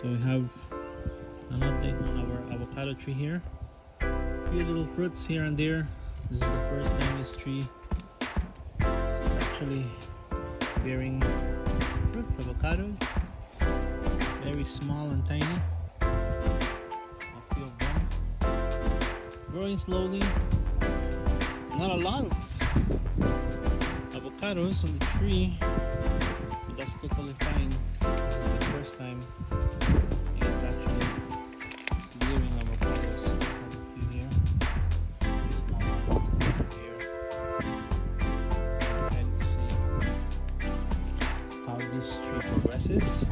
So we have an update on our avocado tree here. A few little fruits here and there. This is the first time this tree is actually bearing fruits, avocados. Very small and tiny. A few of them. Growing slowly. Not a lot of avocados on the tree, but that's totally fine. This is the first time it's actually giving avocados. I have a few here, small ones here. I'm excited to see how this tree progresses.